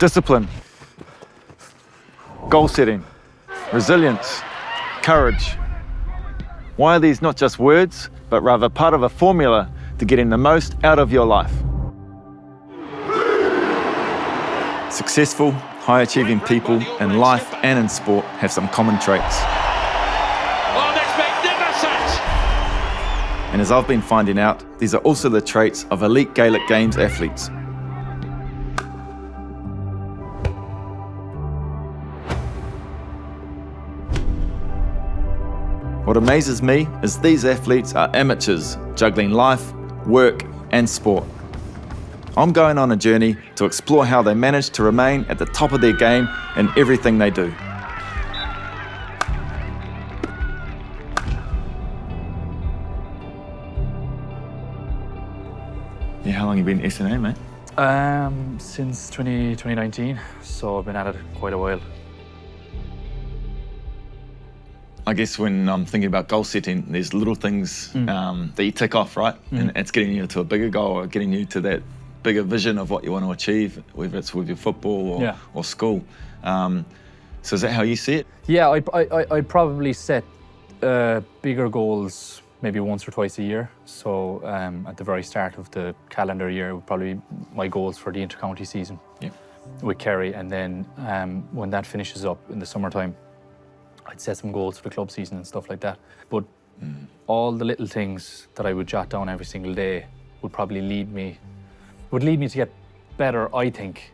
Discipline, goal setting, resilience, courage. Why are these not just words, but rather part of a formula to getting the most out of your life? Successful, high-achieving people in life and in sport have some common traits. Oh, that's magnificent! And as I've been finding out, these are also the traits of elite Gaelic Games athletes. What amazes me is these athletes are amateurs juggling life, work and sport. I'm going on a journey to explore how they manage to remain at the top of their game in everything they do. Yeah, how long have you been at SNA, mate? Since 2019, so I've been at it quite a while. I guess when I'm thinking about goal setting, there's little things that you tick off, right? And it's getting you to a bigger goal or getting you to that bigger vision of what you want to achieve, whether it's with your football or school. So is that how you see it? Yeah, I probably set bigger goals maybe once or twice a year. So at the very start of the calendar year would probably be my goals for the inter-county season with Kerry. And then when that finishes up in the summertime, I'd set some goals for the club season and stuff like that. But all the little things that I would jot down every single day would probably lead me to get better, I think,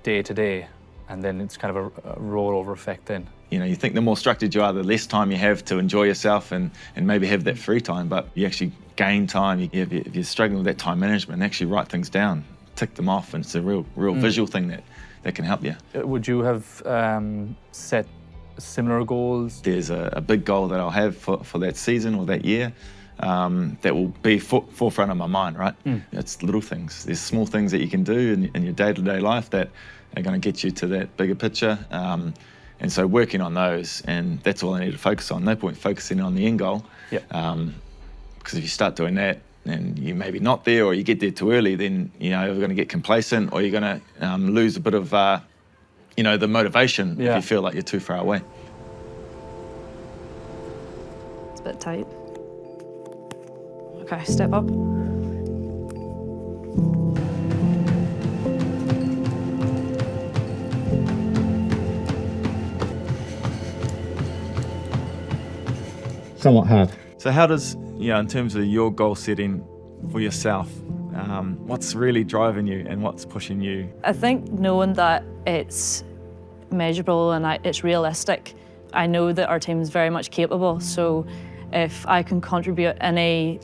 day to day. And then it's kind of a rollover effect then. You know, you think the more structured you are, the less time you have to enjoy yourself and maybe have that free time, but you actually gain time. If you're struggling with that time management, actually write things down, tick them off, and it's a real visual thing that can help you. Would you have set similar goals? There's a big goal that I'll have for that season or that year that will be forefront of my mind, right? It's little things. There's small things that you can do in your day-to-day life that are going to get you to that bigger picture. And so working on those, and that's all I need to focus on. No point focusing on the end goal. Because if you start doing that and you're maybe not there or you get there too early, then you're going to get complacent or you're going to lose a bit of the motivation if you feel like you're too far away. It's a bit tight. Okay, step up. Somewhat hard. So how does, in terms of your goal setting for yourself, what's really driving you and what's pushing you? I think knowing that it's measurable and it's realistic, I know that our team is very much capable. So if I can contribute any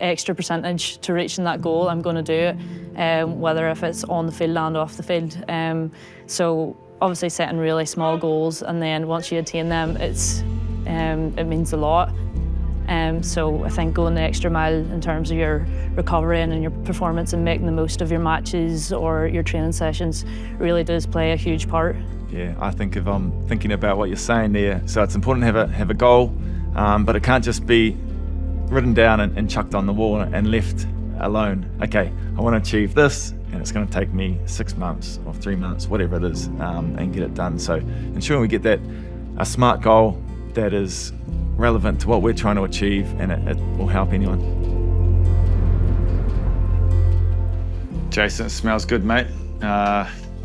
extra percentage to reaching that goal, I'm going to do it, whether if it's on the field and off the field. So obviously setting really small goals, and then once you attain them, it means a lot. So I think going the extra mile in terms of your recovery and your performance and making the most of your matches or your training sessions really does play a huge part. Yeah, I think if I'm thinking about what you're saying there, so it's important to have a goal, but it can't just be written down and chucked on the wall and left alone. Okay, I want to achieve this, and it's going to take me 6 months or 3 months, whatever it is, and get it done. So ensuring we get a smart goal that is relevant to what we're trying to achieve, and it will help anyone. Jason, it smells good, mate.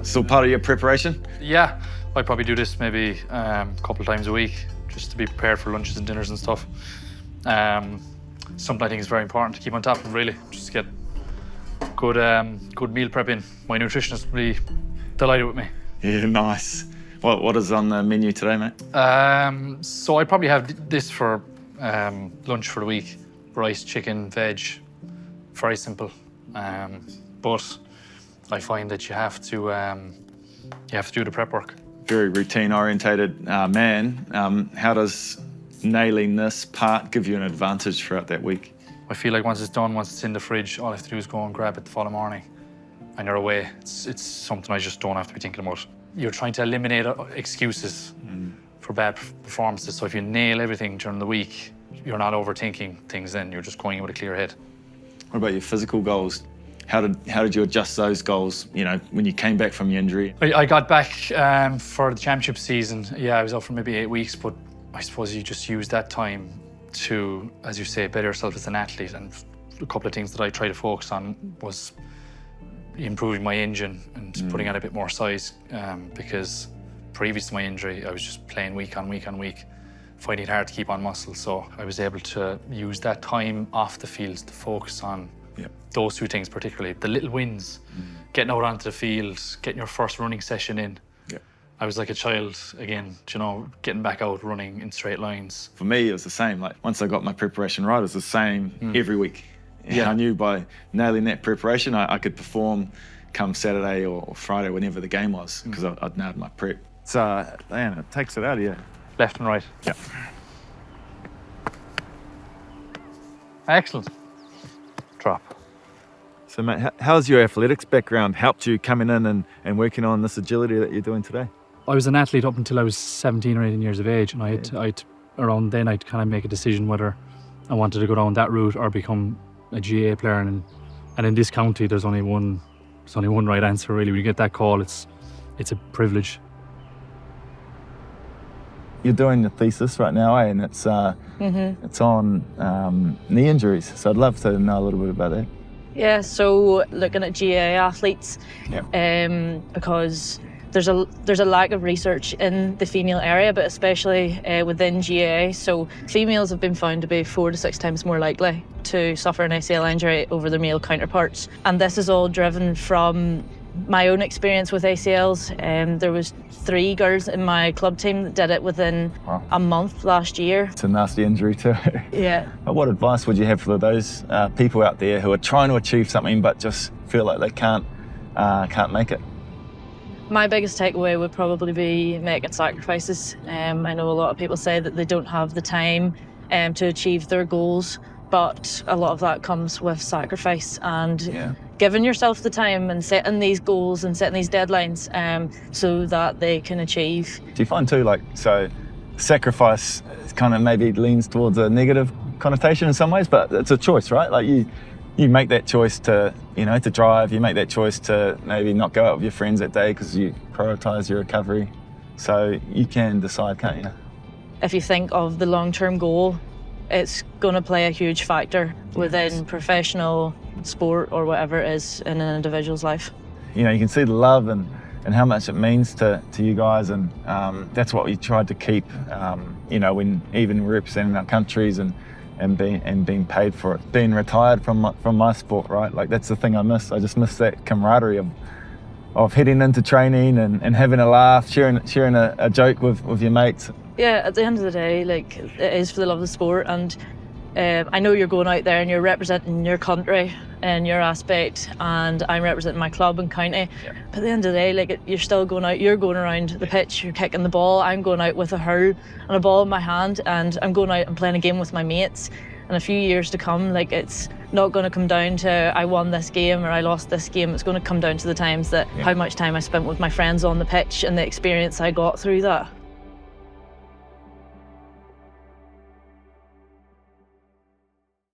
Still part of your preparation? Yeah, I probably do this maybe a couple of times a week just to be prepared for lunches and dinners and stuff. Something I think is very important to keep on top of, really. Just get good meal prepping. My nutritionist will be delighted with me. Yeah, nice. What is on the menu today, mate? So I probably have this for lunch for the week: rice, chicken, veg. Very simple, but I find that you have to do the prep work. Very routine-orientated man. How does nailing this part give you an advantage throughout that week? I feel like once it's done, once it's in the fridge, all I have to do is go and grab it the following morning, and you're away. It's something I just don't have to be thinking about. You're trying to eliminate excuses for bad performances. So if you nail everything during the week, you're not overthinking things then. You're just going in with a clear head. What about your physical goals? How did you adjust those goals, you know, when you came back from your injury? I got back for the championship season. Yeah, I was out for maybe 8 weeks, but I suppose you just use that time to, as you say, better yourself as an athlete. And a couple of things that I try to focus on was improving my engine and putting on a bit more size, because previous to my injury, I was just playing week on week on week, finding it hard to keep on muscle. So I was able to use that time off the field to focus on those two things, particularly the little wins, getting out onto the field, getting your first running session in. I was like a child again, you know, getting back out running in straight lines. For me, it was the same. Like once I got my preparation right, it was the same every week. And I knew by nailing that preparation, I could perform come Saturday or Friday, whenever the game was, because I'd nailed my prep. So, man, it takes it out of you. Left and right. Yeah. Excellent. Drop. So, mate, how's your athletics background helped you coming in and working on this agility that you're doing today? I was an athlete up until I was 17 or 18 years of age, and I'd around then I'd kind of make a decision whether I wanted to go down that route or become a GAA player. And in this county, there's only one right answer really. When you get that call, it's a privilege. You're doing the thesis right now, and it's on knee injuries. So I'd love to know a little bit about that. Yeah, so looking at GAA athletes, because there's a lack of research in the female area, but especially within GAA. So females have been found to be 4 to 6 times more likely to suffer an ACL injury over their male counterparts. And this is all driven from my own experience with ACLs. There was 3 girls in my club team that did it within a month last year. It's a nasty injury too. Yeah. But what advice would you have for those people out there who are trying to achieve something but just feel like they can't make it? My biggest takeaway would probably be making sacrifices. I know a lot of people say that they don't have the time to achieve their goals, but a lot of that comes with sacrifice and giving yourself the time and setting these goals and setting these deadlines so that they can achieve. Do you find too, like, so sacrifice kind of maybe leans towards a negative connotation in some ways, but it's a choice, right? Like you make that choice to, you know, to drive, you make that choice to maybe not go out with your friends that day because you prioritise your recovery. So you can decide, can't you? If you think of the long-term goal, it's going to play a huge factor within professional sport or whatever it is in an individual's life. You know, you can see the love and how much it means to you guys, and that's what we tried to keep, you know, when even representing our countries and being paid for it. Being retired from my sport, right? Like, that's the thing I miss. I just miss that camaraderie of heading into training and having a laugh, sharing a joke with your mates. Yeah, at the end of the day, like, it is for the love of the sport, and I know you're going out there and you're representing your country in your aspect, and I'm representing my club and county. But at the end of the day, like, you're still going out, you're going around the pitch, you're kicking the ball, I'm going out with a hurl and a ball in my hand, and I'm going out and playing a game with my mates. In a few years to come, like, it's not going to come down to I won this game or I lost this game. It's going to come down to the times that how much time I spent with my friends on the pitch and the experience I got through that.